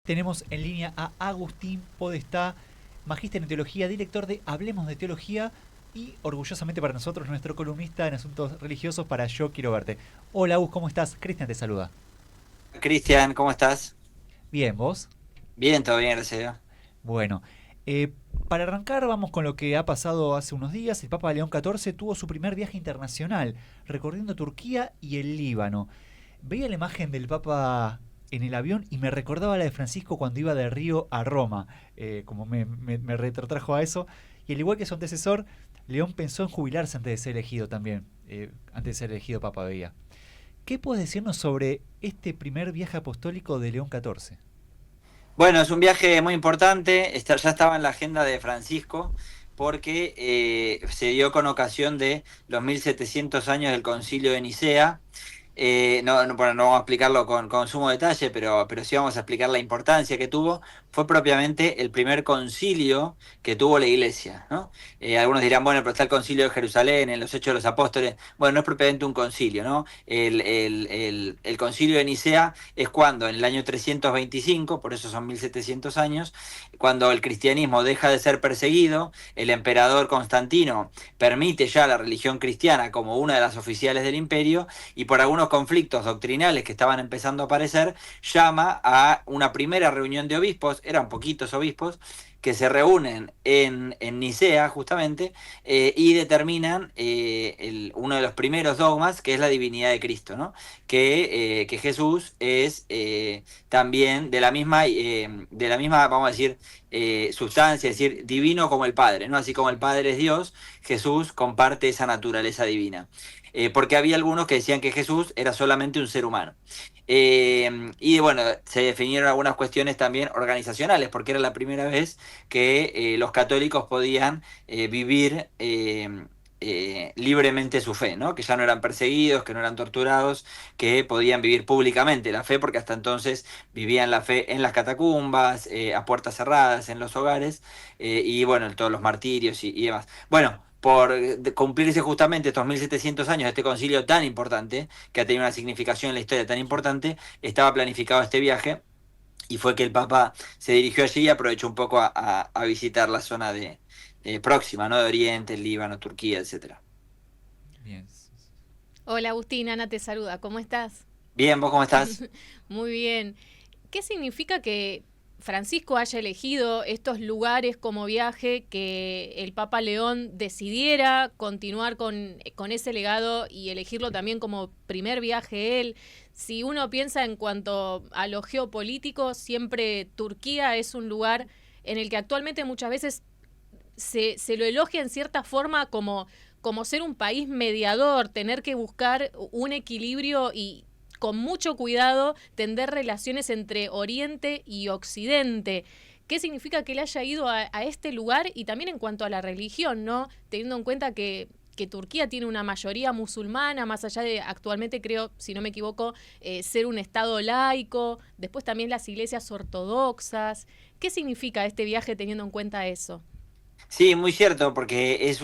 Tenemos en línea a Agustín Podestá, magíster en teología, director de Hablemos de Teología y orgullosamente para nosotros nuestro columnista en asuntos religiosos para Yo Quiero Verte. Hola Agus, ¿cómo estás? Cristian te saluda. Cristian, ¿cómo estás? Bien, ¿vos? Bien, todo bien, gracias a Dios. Bueno, eh, para arrancar vamos con lo que ha pasado hace unos días. El Papa León XIV tuvo su primer viaje internacional, recorriendo Turquía y el Líbano. Veía la imagen del Papa en el avión y me recordaba la de Francisco cuando iba de Río a Roma, como me retrotrajo a eso. Y al igual que su antecesor, León pensó en jubilarse antes de ser elegido también, antes de ser elegido Papa veía. ¿Qué puedes decirnos sobre este primer viaje apostólico de León XIV? Bueno, es un viaje muy importante, ya estaba en la agenda de Francisco porque se dio con ocasión de los 1700 años del Concilio de Nicea. Bueno, no vamos a explicarlo con sumo detalle, pero sí vamos a explicar la importancia que tuvo. Fue propiamente el primer concilio que tuvo la Iglesia, ¿no? Algunos dirán, bueno, pero está el concilio de Jerusalén, en los Hechos de los Apóstoles. Bueno, no es propiamente un concilio, ¿no? El concilio de Nicea es cuando, en el año 325, por eso son 1700 años, cuando el cristianismo deja de ser perseguido, el emperador Constantino permite ya la religión cristiana como una de las oficiales del imperio, y por algunos conflictos doctrinales que estaban empezando a aparecer, llama a una primera reunión de obispos, eran poquitos obispos, que se reúnen en Nicea justamente, y determinan uno de los primeros dogmas, que es la divinidad de Cristo, ¿no? Que Jesús es también de la misma, vamos a decir, sustancia, es decir, divino como el Padre, ¿no? Así como el Padre es Dios, Jesús comparte esa naturaleza divina. Porque había algunos que decían que Jesús era solamente un ser humano. Y bueno, se definieron algunas cuestiones también organizacionales, porque era la primera vez que los católicos podían vivir libremente su fe, ¿no? Que ya no eran perseguidos, que no eran torturados, que podían vivir públicamente la fe, porque hasta entonces vivían la fe en las catacumbas, a puertas cerradas, en los hogares, y bueno, todos los martirios y demás. Bueno, por cumplirse justamente estos 1700 años de este concilio tan importante, que ha tenido una significación en la historia tan importante, estaba planificado este viaje y fue que el Papa se dirigió allí y aprovechó un poco a visitar la zona próxima, ¿no? De Oriente, el Líbano, Turquía, etcétera. Bien. Hola Agustín, Ana te saluda, ¿cómo estás? Bien, ¿vos cómo estás? Muy bien. ¿Qué significa que Francisco haya elegido estos lugares como viaje, que el Papa León decidiera continuar con ese legado y elegirlo también como primer viaje él? Si uno piensa en cuanto a lo geopolítico, siempre Turquía es un lugar en el que actualmente muchas veces se lo elogia en cierta forma como ser un país mediador, tener que buscar un equilibrio y con mucho cuidado tender relaciones entre Oriente y Occidente. ¿Qué significa que él haya ido a este lugar? Y también en cuanto a la religión, ¿no? Teniendo en cuenta que Turquía tiene una mayoría musulmana, más allá de actualmente, creo, si no me equivoco, ser un estado laico, después también las iglesias ortodoxas. ¿Qué significa este viaje teniendo en cuenta eso? Sí, muy cierto, porque es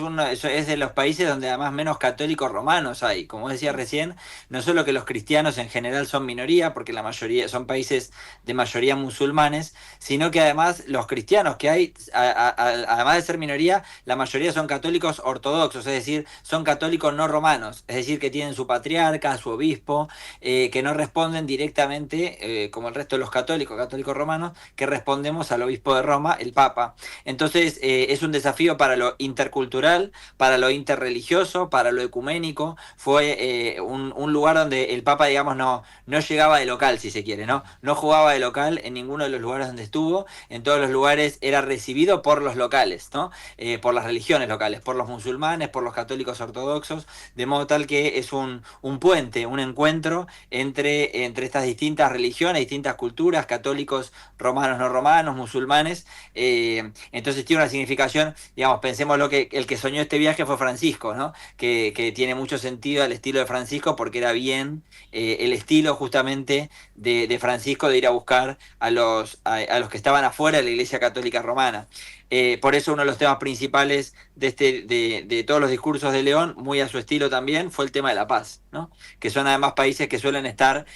de los países donde además menos católicos romanos hay. Como decía recién, no solo que los cristianos en general son minoría, porque la mayoría son países de mayoría musulmanes, sino que además los cristianos que hay, además de ser minoría, la mayoría son católicos ortodoxos, es decir, son católicos no romanos, es decir, que tienen su patriarca, su obispo, que no responden directamente, como el resto de los católicos romanos, que respondemos al obispo de Roma, el Papa. Entonces, es un desafío para lo intercultural, para lo interreligioso, para lo ecuménico. Fue un lugar donde el Papa, digamos, no llegaba de local, si se quiere, ¿no? No jugaba de local en ninguno de los lugares donde estuvo. En todos los lugares era recibido por los locales, ¿no? Por las religiones locales, por los musulmanes, por los católicos ortodoxos, de modo tal que es un puente, un encuentro entre estas distintas religiones, distintas culturas, católicos, romanos, no romanos, musulmanes. Entonces tiene una significación, digamos, pensemos lo que el que soñó este viaje fue Francisco, ¿no? Que tiene mucho sentido al estilo de Francisco, porque era bien el estilo justamente de Francisco de ir a buscar a los que estaban afuera de la Iglesia Católica Romana. Por eso uno de los temas principales de todos los discursos de León, muy a su estilo también, fue el tema de la paz, ¿no? Que son además países que suelen estar,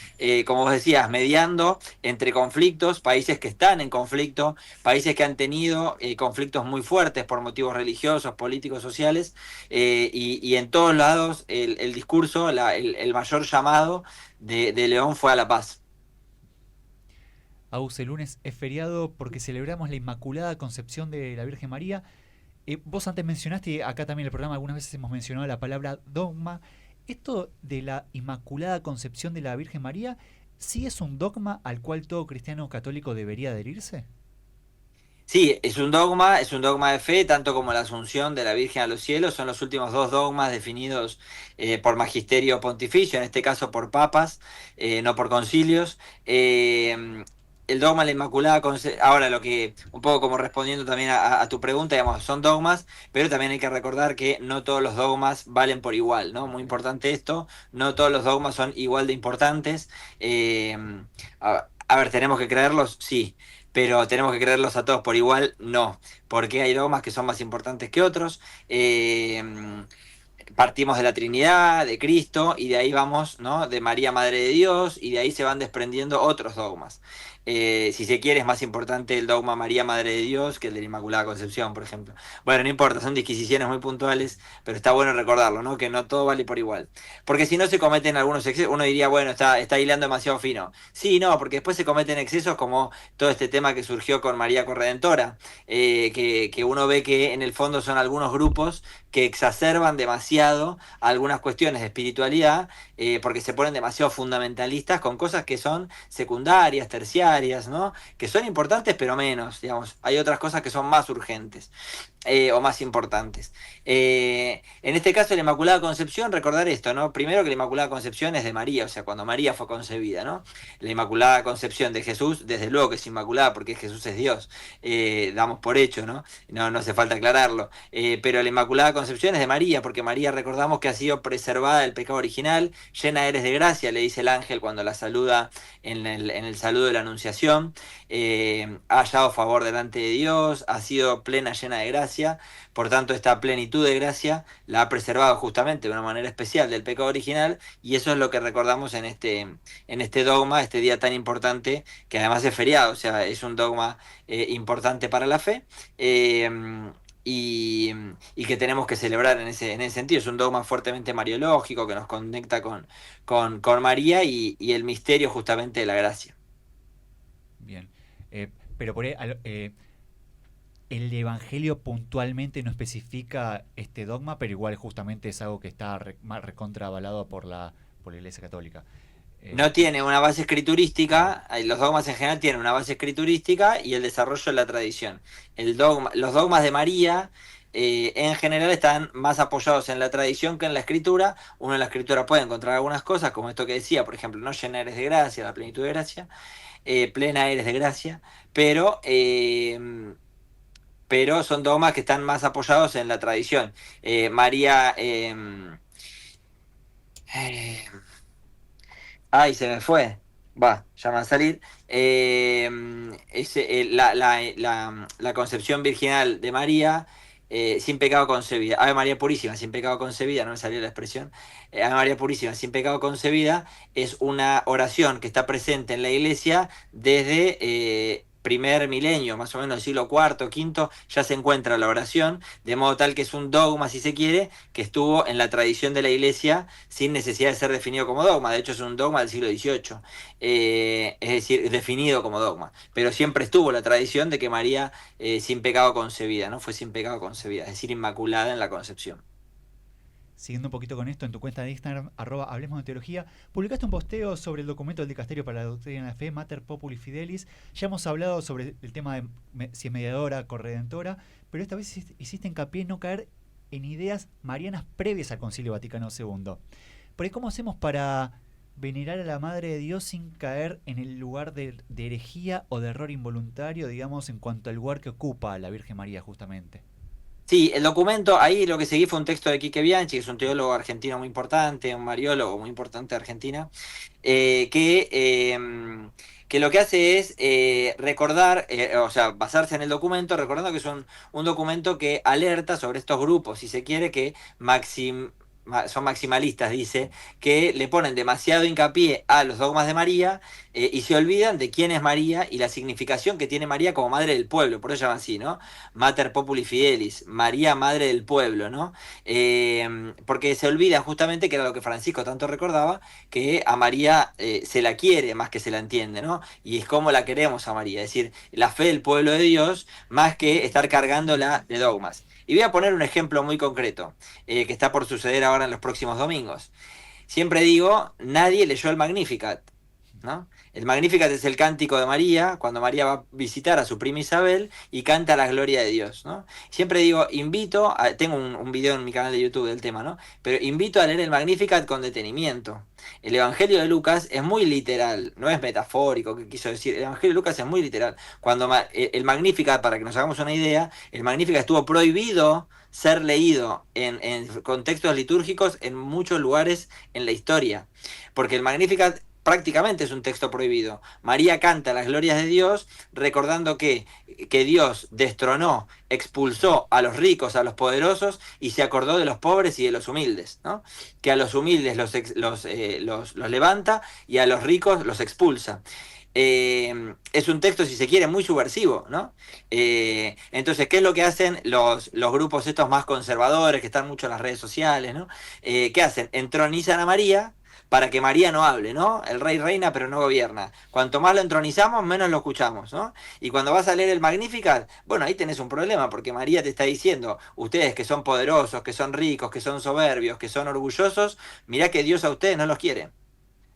como vos decías, mediando entre conflictos, países que están en conflicto, países que han tenido conflictos muy fuertes por motivos religiosos, políticos, sociales, y en todos lados el discurso, el mayor llamado de León fue a la paz. Agus, el lunes es feriado porque celebramos la Inmaculada Concepción de la Virgen María. Vos antes mencionaste, y acá también en el programa algunas veces hemos mencionado la palabra dogma. ¿Esto de la Inmaculada Concepción de la Virgen María sí es un dogma al cual todo cristiano católico debería adherirse? Sí, es un dogma de fe, tanto como la Asunción de la Virgen a los cielos, son los últimos dos dogmas definidos por magisterio pontificio, en este caso por papas, no por concilios. El dogma de la Inmaculada Concepción, ahora lo que, un poco como respondiendo también a tu pregunta, digamos, son dogmas, pero también hay que recordar que no todos los dogmas valen por igual, ¿no? Muy importante esto, no todos los dogmas son igual de importantes. Eh, a ver, ¿tenemos que creerlos? Sí, pero tenemos que creerlos a todos por igual, no, porque hay dogmas que son más importantes que otros. Partimos de la Trinidad, de Cristo, y de ahí vamos, ¿no? De María, Madre de Dios, y de ahí se van desprendiendo otros dogmas. Si se quiere, es más importante el dogma María, Madre de Dios, que el de la Inmaculada Concepción, por ejemplo. Bueno, no importa, son disquisiciones muy puntuales, pero está bueno recordarlo, ¿no? Que no todo vale por igual. Porque si no se cometen algunos excesos, uno diría, bueno, está hilando demasiado fino. Sí, no, porque después se cometen excesos como todo este tema que surgió con María Corredentora, que uno ve que en el fondo son algunos grupos que exacerban demasiado algunas cuestiones de espiritualidad, porque se ponen demasiado fundamentalistas con cosas que son secundarias, terciarias, ¿no? Que son importantes pero menos, digamos. Hay otras cosas que son más urgentes. O más importantes. En este caso, la Inmaculada Concepción, recordar esto, ¿no? Primero que la Inmaculada Concepción es de María, o sea, cuando María fue concebida, ¿no? La Inmaculada Concepción de Jesús, desde luego que es Inmaculada, porque Jesús es Dios, damos por hecho, ¿no? No hace falta aclararlo. Pero la Inmaculada Concepción es de María, porque María recordamos que ha sido preservada del pecado original, llena eres de gracia, le dice el ángel cuando la saluda en el saludo de la Anunciación, ha hallado favor delante de Dios, ha sido plena, llena de gracia. Por tanto, esta plenitud de gracia la ha preservado justamente de una manera especial del pecado original, y eso es lo que recordamos en este dogma, este día tan importante, que además es feriado, o sea, es un dogma importante para la fe. Y que tenemos que celebrar en ese sentido. Es un dogma fuertemente mariológico que nos conecta con María y el misterio justamente de la gracia. Bien. Pero por ahí, el Evangelio puntualmente no especifica este dogma, pero igual justamente es algo que está más recontra avalado por la Iglesia Católica. No tiene una base escriturística, los dogmas en general tienen una base escriturística y el desarrollo de la tradición. Los dogmas de María en general están más apoyados en la tradición que en la escritura. Uno en la escritura puede encontrar algunas cosas, como esto que decía, por ejemplo, no llena eres de gracia, la plenitud de gracia, plena eres de gracia, pero son dogmas que están más apoyados en la tradición. María... eh, Ay, se me fue. Va, ya va a salir. La concepción virginal de María, sin pecado concebida. Ave María Purísima, sin pecado concebida, no me salió la expresión. Ave María Purísima, sin pecado concebida, es una oración que está presente en la iglesia desde primer milenio, más o menos el siglo cuarto, quinto, ya se encuentra la oración, de modo tal que es un dogma, si se quiere, que estuvo en la tradición de la iglesia sin necesidad de ser definido como dogma. De hecho, es un dogma del siglo XVIII, es decir, definido como dogma. Pero siempre estuvo la tradición de que María sin pecado concebida, ¿no? Fue sin pecado concebida, es decir, inmaculada en la concepción. Siguiendo un poquito con esto, en tu cuenta de Instagram, @Hablemos de Teología, publicaste un posteo sobre el documento del Dicasterio para la Doctrina de la Fe, Mater Populi Fidelis. Ya hemos hablado sobre el tema de si es mediadora, corredentora, pero esta vez hiciste hincapié en no caer en ideas marianas previas al Concilio Vaticano II. Por ahí, ¿cómo hacemos para venerar a la Madre de Dios sin caer en el lugar de herejía o de error involuntario, digamos, en cuanto al lugar que ocupa la Virgen María justamente? Sí, el documento, ahí lo que seguí fue un texto de Quique Bianchi, que es un teólogo argentino muy importante, un mariólogo muy importante de Argentina, que que lo que hace es recordar, o sea, basarse en el documento, recordando que es un documento que alerta sobre estos grupos, si se quiere, que son maximalistas, dice, que le ponen demasiado hincapié a los dogmas de María y se olvidan de quién es María y la significación que tiene María como madre del pueblo, por eso se llama así, ¿no? Mater Populi Fidelis, María, madre del pueblo, ¿no? Porque se olvida justamente que era lo que Francisco tanto recordaba, que a María se la quiere más que se la entiende, ¿no? Y es como la queremos a María, es decir, la fe del pueblo de Dios más que estar cargándola de dogmas. Y voy a poner un ejemplo muy concreto, que está por suceder ahora en los próximos domingos. Siempre digo, nadie leyó el Magnificat, ¿no? El Magnificat es el cántico de María, cuando María va a visitar a su prima Isabel y canta la gloria de Dios, ¿no? Siempre digo, tengo un video en mi canal de YouTube del tema, ¿no? Pero invito a leer el Magnificat con detenimiento. El Evangelio de Lucas es muy literal, no es metafórico, que quiso decir. El Evangelio de Lucas es muy literal. El Magnificat, para que nos hagamos una idea, el Magnificat estuvo prohibido ser leído en contextos litúrgicos en muchos lugares en la historia. Porque el Magnificat prácticamente es un texto prohibido. María canta las glorias de Dios recordando que Dios destronó, expulsó a los ricos, a los poderosos y se acordó de los pobres y de los humildes, ¿no? Que a los humildes los levanta y a los ricos los expulsa. Es un texto, si se quiere, muy subversivo, ¿no? Entonces, ¿qué es lo que hacen los grupos estos más conservadores, que están mucho en las redes sociales, ¿no? ¿Qué hacen? Entronizan a María para que María no hable, ¿no? El rey reina pero no gobierna. Cuanto más lo entronizamos, menos lo escuchamos, ¿no? Y cuando vas a leer el Magnificat, bueno, ahí tenés un problema, porque María te está diciendo, ustedes que son poderosos, que son ricos, que son soberbios, que son orgullosos, mirá que Dios a ustedes no los quiere.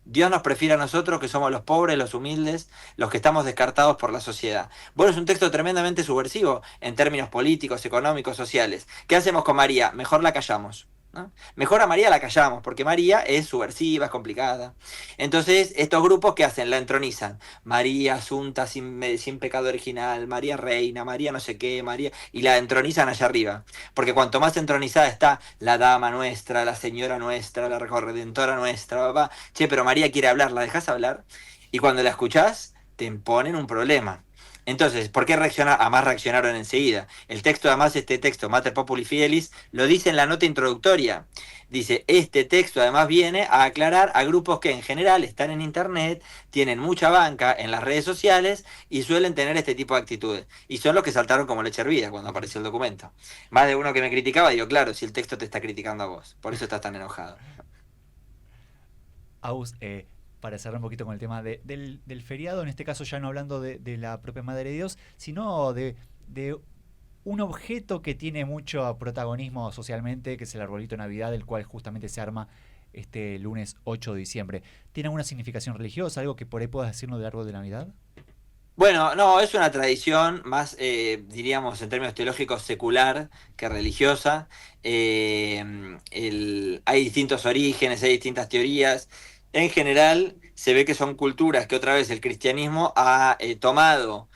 Dios nos prefiere a nosotros, que somos los pobres, los humildes, los que estamos descartados por la sociedad. Bueno, es un texto tremendamente subversivo en términos políticos, económicos, sociales. ¿Qué hacemos con María? Mejor la callamos, ¿no? Mejor a María la callamos, porque María es subversiva, es complicada. Entonces, estos grupos, ¿qué hacen? La entronizan. María Asunta sin pecado original, María Reina, María no sé qué, María... Y la entronizan allá arriba. Porque cuanto más entronizada está la dama nuestra, la señora nuestra, la redentora nuestra, papá, che, pero María quiere hablar, ¿la dejas hablar? Y cuando la escuchás, te imponen un problema. Entonces, ¿por qué reaccionar? Además reaccionaron enseguida. El texto, además, este texto, Mater Populi Fidelis, lo dice en la nota introductoria. Dice, este texto además viene a aclarar a grupos que en general están en internet, tienen mucha banca en las redes sociales y suelen tener este tipo de actitudes. Y son los que saltaron como leche hervida cuando apareció el documento. Más de uno que me criticaba, digo, claro, si el texto te está criticando a vos, por eso estás tan enojado. Aus, para cerrar un poquito con el tema del feriado, en este caso ya no hablando de la propia Madre de Dios, sino de un objeto que tiene mucho protagonismo socialmente, que es el arbolito de Navidad, el cual justamente se arma este lunes 8 de diciembre. ¿Tiene alguna significación religiosa, algo que por ahí puedas decirnos del árbol de Navidad? Bueno, no, es una tradición más, diríamos, en términos teológicos, secular que religiosa. Hay distintos orígenes, hay distintas teorías. En general, se ve que son culturas que otra vez el cristianismo ha tomado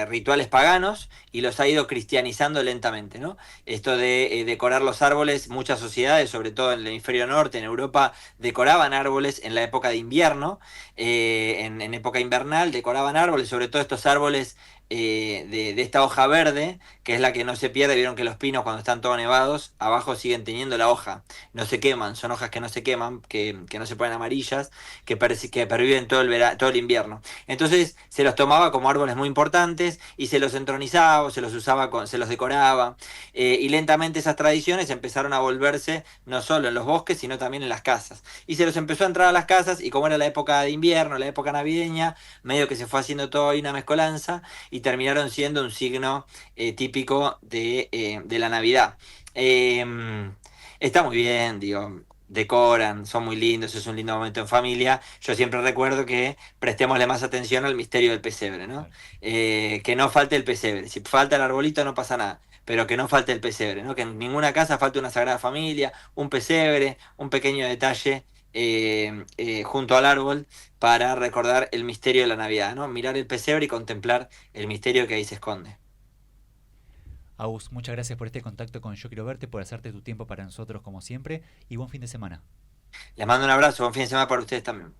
rituales paganos y los ha ido cristianizando lentamente, ¿no? Esto de decorar los árboles, muchas sociedades, sobre todo en el hemisferio norte, en Europa, decoraban árboles en la época de invierno, en época invernal, decoraban árboles, sobre todo estos árboles de esta hoja verde, que es la que no se pierde. Vieron que los pinos cuando están todos nevados, abajo siguen teniendo la hoja, no se queman, son hojas que no se queman, que no se ponen amarillas, que perviven todo el invierno. Entonces se los tomaba como árboles muy importantes y se los entronizaba, se los usaba, se los decoraba, y lentamente esas tradiciones empezaron a volverse no solo en los bosques, sino también en las casas. Y se los empezó a entrar a las casas y como era la época de invierno, la época navideña, medio que se fue haciendo todo ahí una mezcolanza y terminaron siendo un signo típico de la Navidad. Eh, Está muy bien, digo, decoran, son muy lindos, es un lindo momento en familia. Yo siempre recuerdo que prestémosle más atención al misterio del pesebre, ¿no? Claro. Que no falte el pesebre. Si falta el arbolito no pasa nada, pero que no falte el pesebre, ¿no? Que en ninguna casa falte una Sagrada Familia, un pesebre, un pequeño detalle junto al árbol para recordar el misterio de la Navidad, ¿no? Mirar el pesebre y contemplar el misterio que ahí se esconde. Agus, muchas gracias por este contacto con Yo Quiero Verte, por hacerte tu tiempo para nosotros como siempre y buen fin de semana. Les mando un abrazo, buen fin de semana para ustedes también.